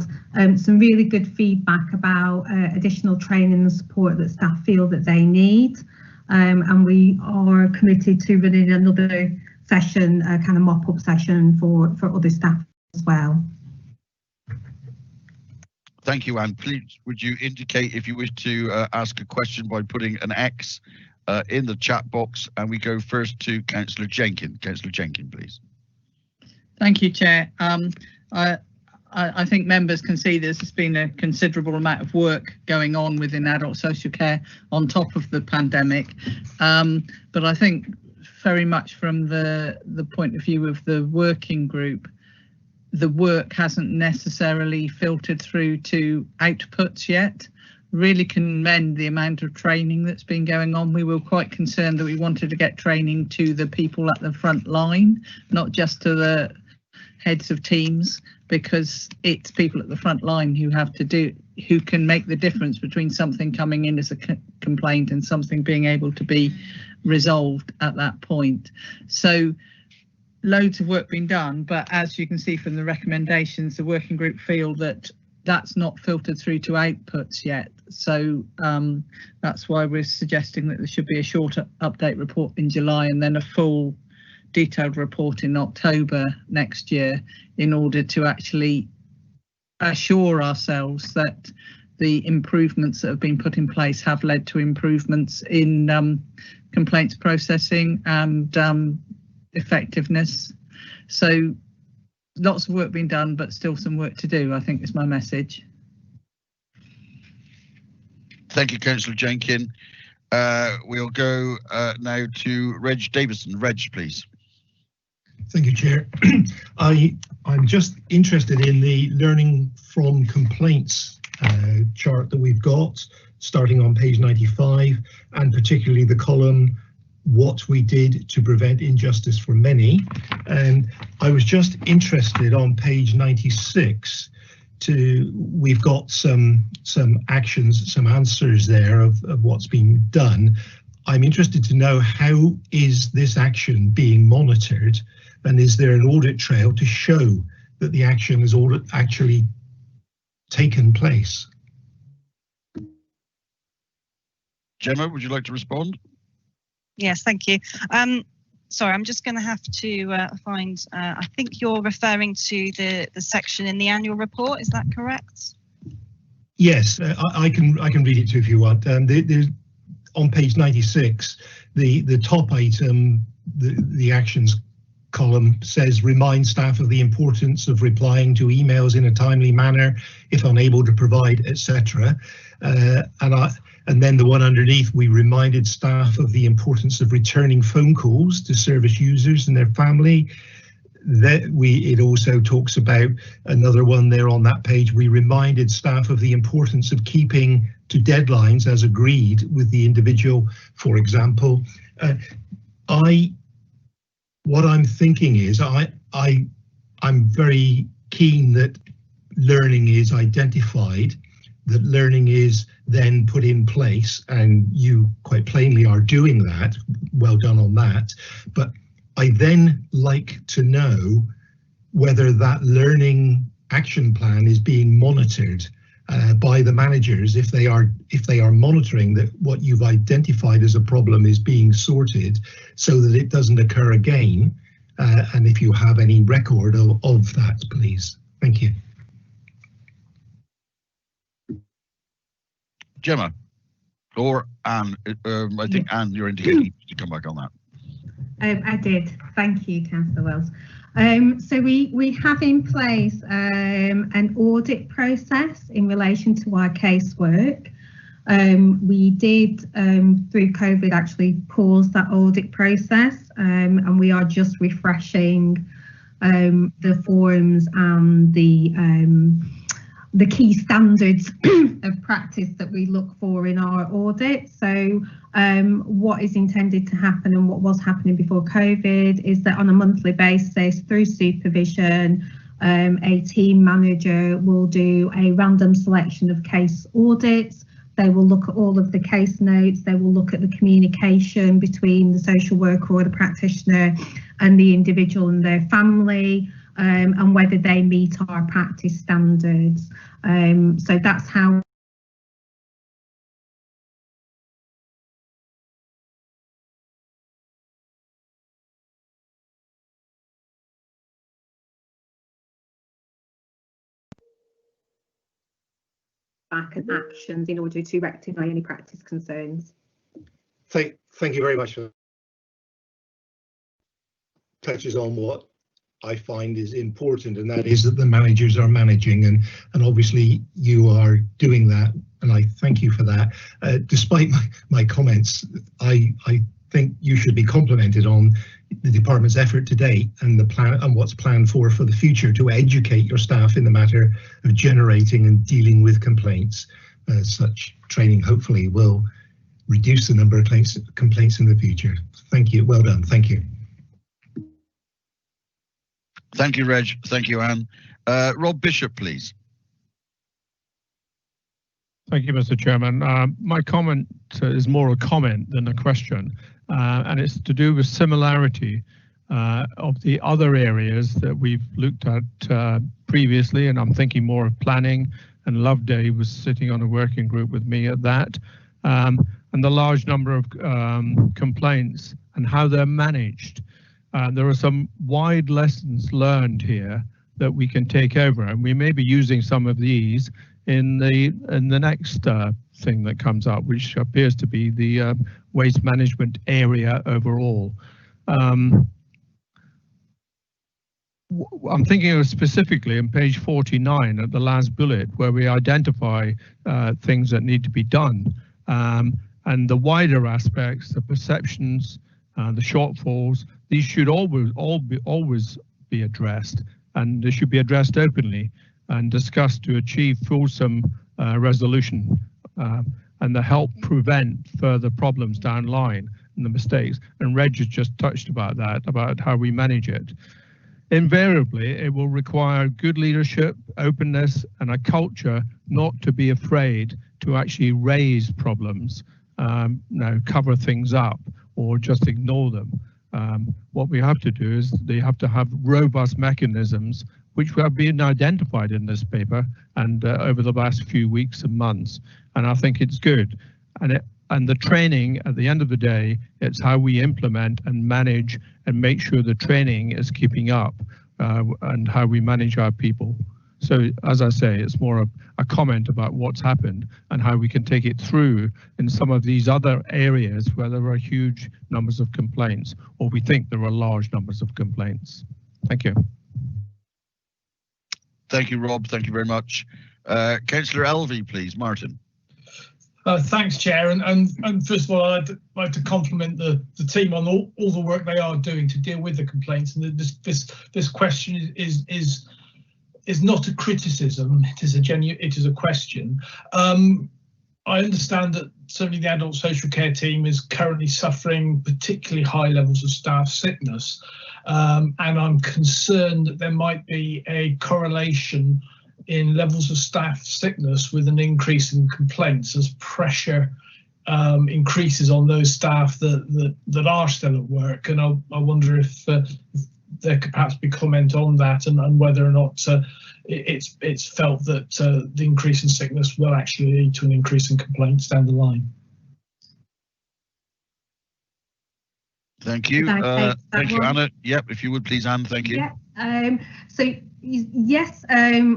some really good feedback about additional training and support that staff feel that they need. And we are committed to running another session, a kind of mop-up session for other staff as well. Thank you, Anne. Please, would you indicate if you wish to ask a question by putting an X in the chat box, and we go first to Councillor Jenkins. Councillor Jenkins, please. Thank you, Chair. I think members can see there's been a considerable amount of work going on within adult social care on top of the pandemic. But I think very much from the point of view of the working group, the work hasn't necessarily filtered through to outputs yet. Really commend the amount of training that's been going on. We were quite concerned that we wanted to get training to the people at the front line, not just to the heads of teams, because it's people at the front line who can make the difference between something coming in as a complaint and something being able to be resolved at that point. So loads of work being done, but as you can see from the recommendations, the working group feel that that's not filtered through to outputs yet. So that's why we're suggesting that there should be a shorter update report in July and then a full detailed report in October next year, in order to actually assure ourselves that the improvements that have been put in place have led to improvements in complaints processing and effectiveness. So lots of work being done, but still some work to do, I think is my message. Thank you, Councillor Jenkins. We'll go now to Reg Davison. Reg, please. Thank you, Chair. I'm just interested in the learning from complaints chart that we've got, starting on page 95, and particularly the column what we did to prevent injustice for many. And I was just interested on page 96 we've got some actions, some answers there of what's been done. I'm interested to know, how is this action being monitored, and is there an audit trail to show that the action has actually taken place? Gemma, would you like to respond? Yes, thank you. Sorry, I'm just going to have to find, I think you're referring to the section in the annual report, is that correct? Yes, I can read it to you if you want. There's, on page 96, the top item, the actions column says, remind staff of the importance of replying to emails in a timely manner if unable to provide, etc. And then the one underneath, we reminded staff of the importance of returning phone calls to service users and their family. It also talks about another one there on that page. We reminded staff of the importance of keeping to deadlines as agreed with the individual, for example. What I'm thinking is, I'm very keen that learning is identified, that learning is then put in place, and you quite plainly are doing that. Well done on that. But I then like to know whether that learning action plan is being monitored by the managers, if they are monitoring that what you've identified as a problem is being sorted so that it doesn't occur again, and if you have any record of that, please. Thank you. Gemma, or Anne, I think Anne, you're indicating to come back on that. I did. Thank you, Councillor Wells. So we have in place an audit process in relation to our casework. We did, through COVID, actually pause that audit process, and we are just refreshing the forums and the key standards of practice that we look for in our audit. So what is intended to happen and what was happening before COVID is that on a monthly basis, through supervision, a team manager will do a random selection of case audits. They will look at all of the case notes. They will look at the communication between the social worker or the practitioner and the individual and their family, and whether they meet our practice standards. So that's how back and actions in order to rectify any practice concerns. Thank you very much for that. Touches on what I find is important, and that is that the managers are managing, and obviously you are doing that, and I thank you for that. Despite my comments, I think you should be complimented on the department's effort to date and the plan and what's planned for the future to educate your staff in the matter of generating and dealing with complaints. Such training hopefully will reduce the number of complaints in the future. Thank you. Well done. Thank you. Thank you, Reg. Thank you, Anne. Rob Bishop, please. Thank you, Mr. Chairman. My comment is more a comment than a question, and it's to do with similarity of the other areas that we've looked at previously, and I'm thinking more of planning, and Loveday was sitting on a working group with me at that, and the large number of complaints and how they're managed. There are some wide lessons learned here that we can take over, and we may be using some of these in the next thing that comes up, which appears to be the waste management area overall. I'm thinking of specifically on page 49 at the last bullet, where we identify things that need to be done, and the wider aspects, the perceptions, the shortfalls. These should always be addressed, and they should be addressed openly and discussed to achieve fulsome resolution and to help prevent further problems down the line and the mistakes. And Reg has just touched about that, about how we manage it. Invariably, it will require good leadership, openness, and a culture not to be afraid to actually raise problems cover things up or just ignore them. What we have to do is they have to have robust mechanisms which have been identified in this paper and over the last few weeks and months. And I think it's good. And the training, at the end of the day, it's how we implement and manage and make sure the training is keeping up and how we manage our people. So as I say, it's more a comment about what's happened and how we can take it through in some of these other areas where there are huge numbers of complaints, or we think there are large numbers of complaints. Thank you. Thank you, Rob. Thank you very much. Councillor Elvey, please. Martin. Thanks, Chair. And first of all, I'd like to compliment the team on all the work they are doing to deal with the complaints. And this question is not a criticism. It is a question. I understand that certainly the adult social care team is currently suffering particularly high levels of staff sickness, and I'm concerned that there might be a correlation in levels of staff sickness with an increase in complaints as pressure increases on those staff that are still at work. And I wonder if there could perhaps be comment on that and whether or not it's felt that the increase in sickness will actually lead to an increase in complaints down the line. Thank you. Thank you, Anna. Yep, if you would please, Anne, thank you. Yeah. So yes,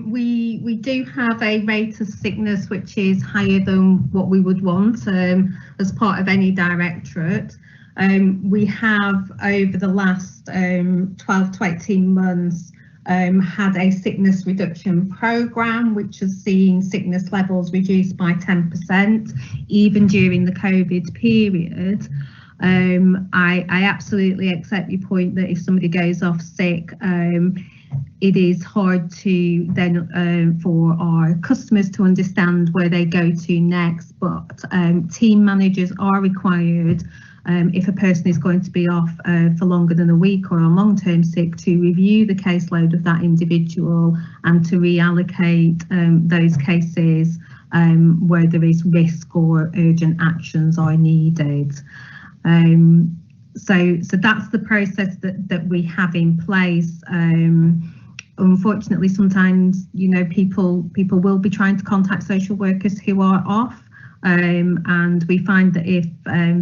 we do have a rate of sickness which is higher than what we would want as part of any directorate. We have over the last 12 to 18 months had a sickness reduction programme which has seen sickness levels reduced by 10% even during the COVID period. I absolutely accept your point that if somebody goes off sick, it is hard to then for our customers to understand where they go to next, but team managers are required, if a person is going to be off for longer than a week or on long-term sick, to review the caseload of that individual and to reallocate those cases where there is risk or urgent actions are needed. So that's the process that we have in place. Unfortunately, sometimes, you know, people will be trying to contact social workers who are off, and we find that if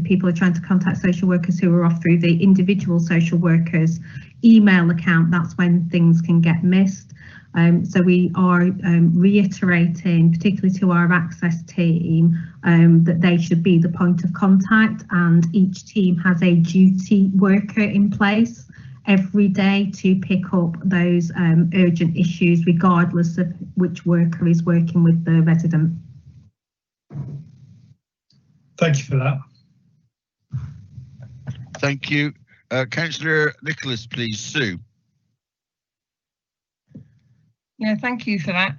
people are trying to contact social workers who are off through the individual social workers email account, that's when things can get missed. So we are reiterating, particularly to our access team, that they should be the point of contact, and each team has a duty worker in place every day to pick up those urgent issues, regardless of which worker is working with the resident. Thank you for that. Thank you. Councillor Nicholas, please. Sue. Yeah, thank you for that.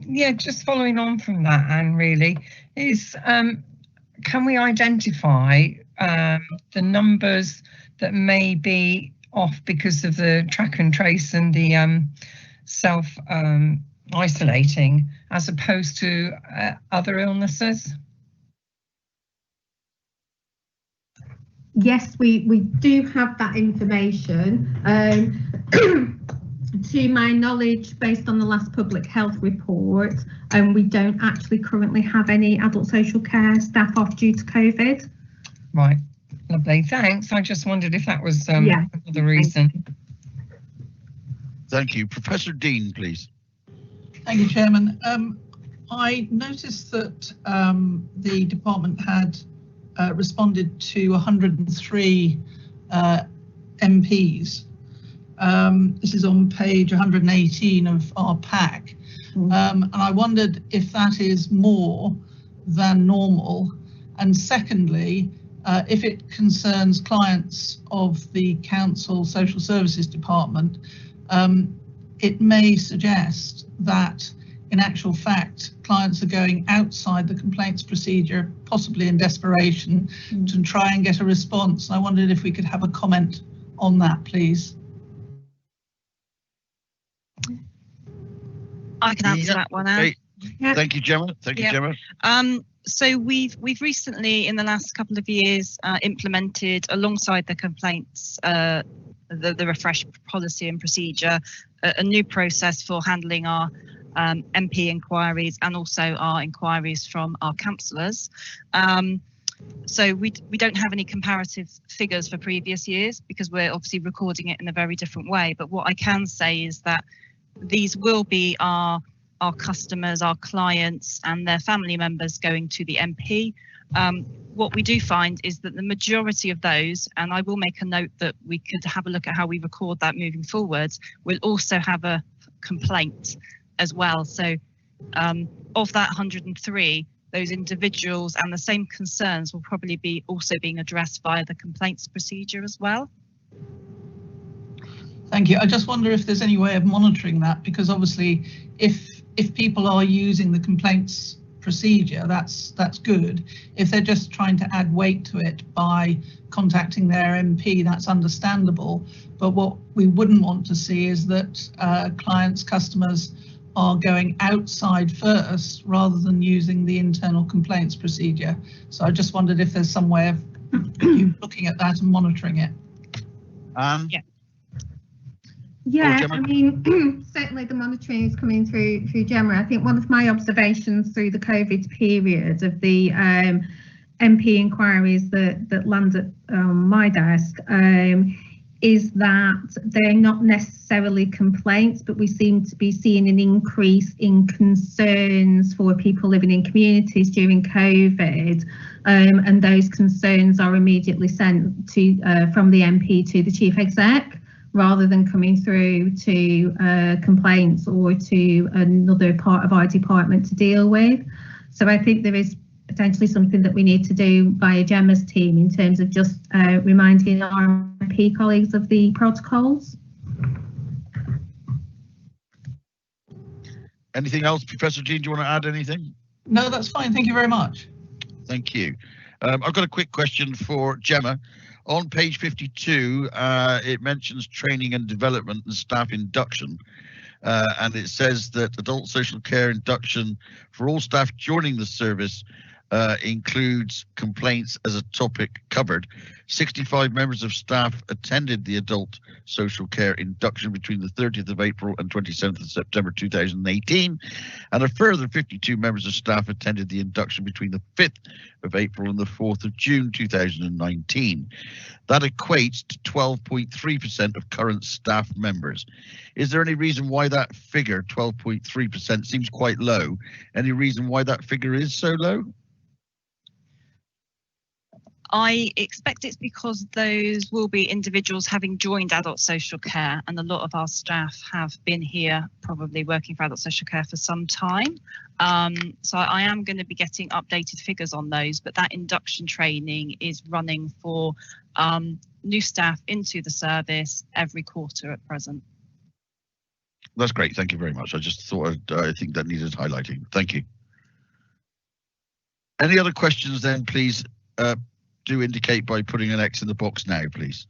Yeah, just following on from that, Anne, really, is can we identify the numbers that may be off because of the track and trace and the self isolating as opposed to other illnesses? Yes, we do have that information. To my knowledge, based on the last public health report, we don't actually currently have any adult social care staff off due to COVID. Right, lovely, thanks. I just wondered if that was another reason. Thank you. Professor Dean, please. Thank you, Chairman. I noticed that the department had responded to 103 MPs. This is on page 118 of our pack. And I wondered if that is more than normal. And secondly, if it concerns clients of the Council Social Services Department, it may suggest that in actual fact, clients are going outside the complaints procedure, possibly in desperation, to try and get a response. And I wondered if we could have a comment on that, please. I can answer that one, Anne. Thank you, Gemma. Thank you, Gemma. So we've recently, in the last couple of years, implemented alongside the complaints, the refreshed policy and procedure, a new process for handling our MP inquiries and also our inquiries from our councillors. So we don't have any comparative figures for previous years because we're obviously recording it in a very different way. But what I can say is that these will be our customers, our clients and their family members going to the MP. What we do find is that the majority of those, and I will make a note that we could have a look at how we record that moving forward, will also have a complaint as well. So of that 103, those individuals and the same concerns will probably be also being addressed via the complaints procedure as well. Thank you. I just wonder if there's any way of monitoring that, because obviously if people are using the complaints procedure, that's good. If they're just trying to add weight to it by contacting their MP, that's understandable. But what we wouldn't want to see is that clients, customers are going outside first rather than using the internal complaints procedure. So I just wondered if there's some way of you looking at that and monitoring it. Yeah, I mean, certainly the monitoring is coming through Gemma. I think one of my observations through the COVID period of the MP inquiries that landed on my desk is that they're not necessarily complaints, but we seem to be seeing an increase in concerns for people living in communities during COVID, and those concerns are immediately sent to from the MP to the Chief Exec, rather than coming through to complaints or to another part of our department to deal with. So I think there is potentially something that we need to do via Gemma's team in terms of just reminding our MP colleagues of the protocols. Anything else, Professor Jean? Do you want to add anything? No, that's fine. Thank you very much. Thank you. I've got a quick question for Gemma. On page 52, it mentions training and development and staff induction, and it says that adult social care induction for all staff joining the service includes complaints as a topic covered. 65 members of staff attended the adult social care induction between the 30th of April and 27th of September 2018, and a further 52 members of staff attended the induction between the 5th of April and the 4th of June 2019. That equates to 12.3% of current staff members. Is there any reason why that figure, 12.3%, seems quite low? Any reason why that figure is so low? I expect it's because those will be individuals having joined adult social care, and a lot of our staff have been here probably working for adult social care for some time. So I am going to be getting updated figures on those, but that induction training is running for new staff into the service every quarter at present. That's great. Thank you very much. I just thought I think that needed highlighting. Thank you. Any other questions then, please? Do indicate by putting an X in the box now, please,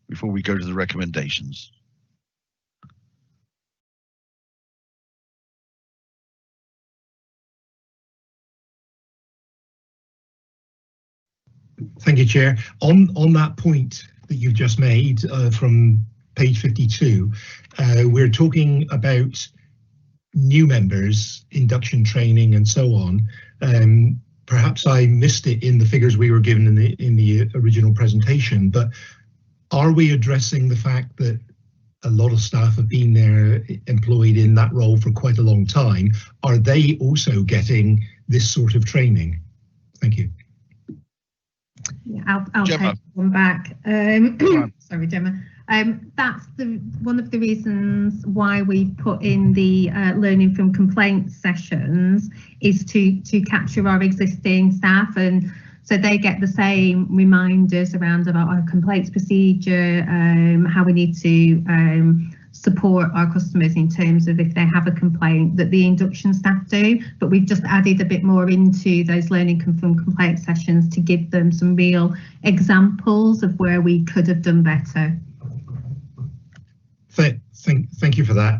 before we go to the recommendations. Thank you, Chair. On that point that you've just made from page 52, we're talking about new members, induction training and so on. Perhaps I missed it in the figures we were given in the original presentation, but are we addressing the fact that a lot of staff have been there employed in that role for quite a long time? Are they also getting this sort of training? Thank you. Yeah, I'll take one back. Sorry, Gemma. That's one of the reasons why we put in the learning from complaints sessions is to capture our existing staff, and so they get the same reminders around about our complaints procedure, how we need to support our customers in terms of if they have a complaint that the induction staff do. But we've just added a bit more into those learning from complaints sessions to give them some real examples of where we could have done better. Thank you for that.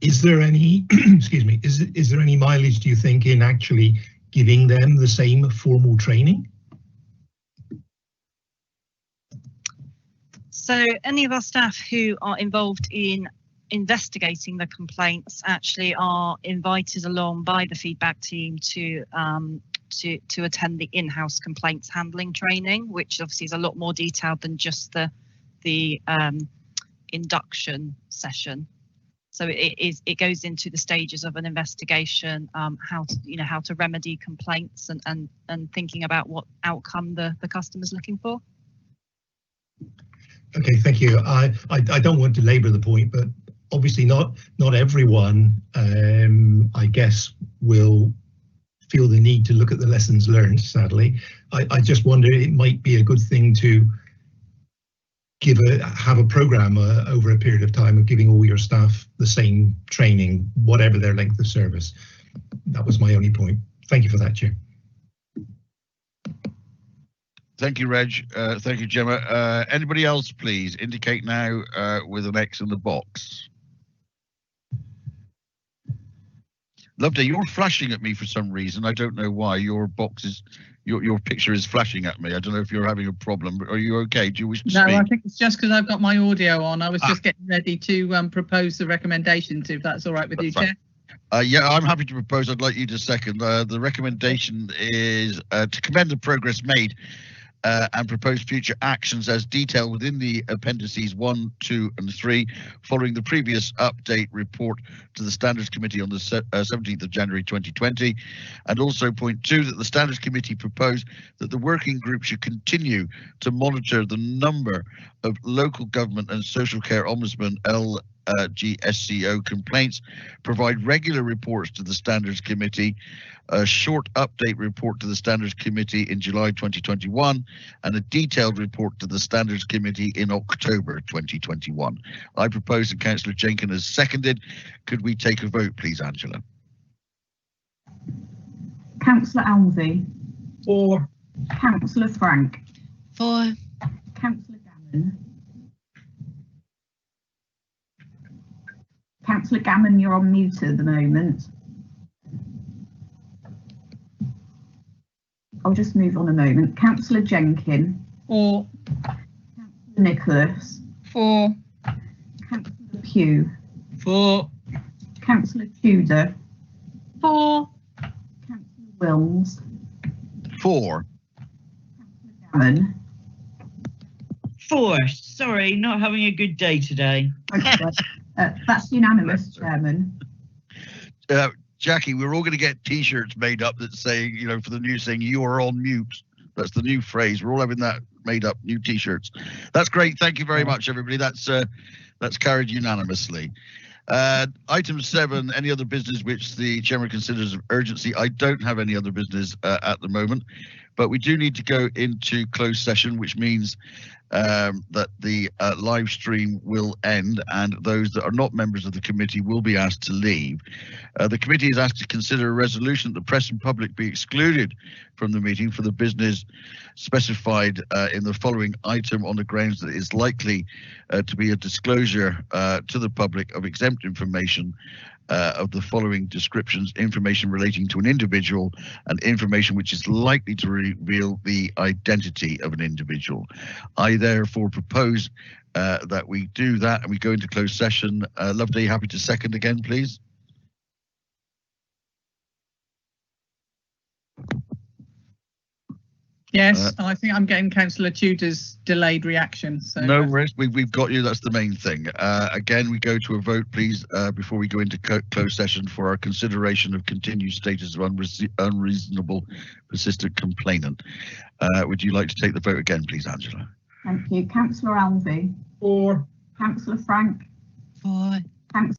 Is there any, excuse me, is there any mileage, do you think, in actually giving them the same formal training? So any of our staff who are involved in investigating the complaints actually are invited along by the feedback team to attend the in-house complaints handling training, which obviously is a lot more detailed than just the induction session. So it goes into the stages of an investigation, how to remedy complaints and thinking about what outcome the customer's looking for. Okay, thank you. I don't want to labour the point, but obviously not everyone, I guess, will feel the need to look at the lessons learned, sadly. I just wonder, it might be a good thing to have a programme over a period of time of giving all your staff the same training, whatever their length of service. That was my only point. Thank you for that, Chair. Thank you, Reg. Thank you, Gemma. Anybody else, please indicate now with an X in the box. Loveday, you're flashing at me for some reason. I don't know why. Your box is, your picture is flashing at me. I don't know if you're having a problem. Are you okay? Do you wish to speak? No, I think it's just because I've got my audio on. I was just getting ready to propose the recommendations, if that's all right with you, Chair. Yeah, I'm happy to propose. I'd like you to second. The recommendation is to commend the progress made and propose future actions as detailed within the appendices 1, 2 and 3 following the previous update report to the Standards Committee on the 17th of January 2020, and also point 2 that the Standards Committee proposed that the working group should continue to monitor the number of local government and social care ombudsman LGSCO complaints, provide regular reports to the Standards Committee, a short update report to the Standards Committee in July 2021, and a detailed report to the Standards Committee in October 2021. I propose and Councillor Jenkins has seconded. Could we take a vote, please, Angela? Councillor Alvey. For. Councillor Frank. For. Councillor Gammon. Councillor Gammon, you're on mute at the moment. I'll just move on a moment. Councillor Jenkins. For. Councillor Nicholas. For. Councillor Pugh. For. Councillor Tudor. For. Councillor Wills. For. Councillor Gammon. For. Sorry, not having a good day today. Okay. That's unanimous, Chairman. Jackie, we're all going to get T-shirts made up that say, you know, for the news saying you are on mute. That's the new phrase. We're all having that made up, new T-shirts. That's great. Thank you very much, everybody. That's carried unanimously. Item 7, any other business which the Chairman considers of urgency. I don't have any other business at the moment, but we do need to go into closed session, which means that the live stream will end and those that are not members of the committee will be asked to leave. The committee is asked to consider a resolution that the press and public be excluded from the meeting for the business specified in the following item on the grounds that it is likely to be a disclosure to the public of exempt information of the following descriptions: information relating to an individual and information which is likely to reveal the identity of an individual. I therefore propose that we do that and we go into closed session. Loveday, happy to second again, please. Yes, I think I'm getting Councillor Tudor's delayed reaction. So no worries, we've got you. That's the main thing. Again, we go to a vote, please, before we go into closed session for our consideration of continued status of unreasonable persistent complainant. Would you like to take the vote again, please, Angela? Thank you. Councillor Alvey. For. Councillor Frank. For. Councillor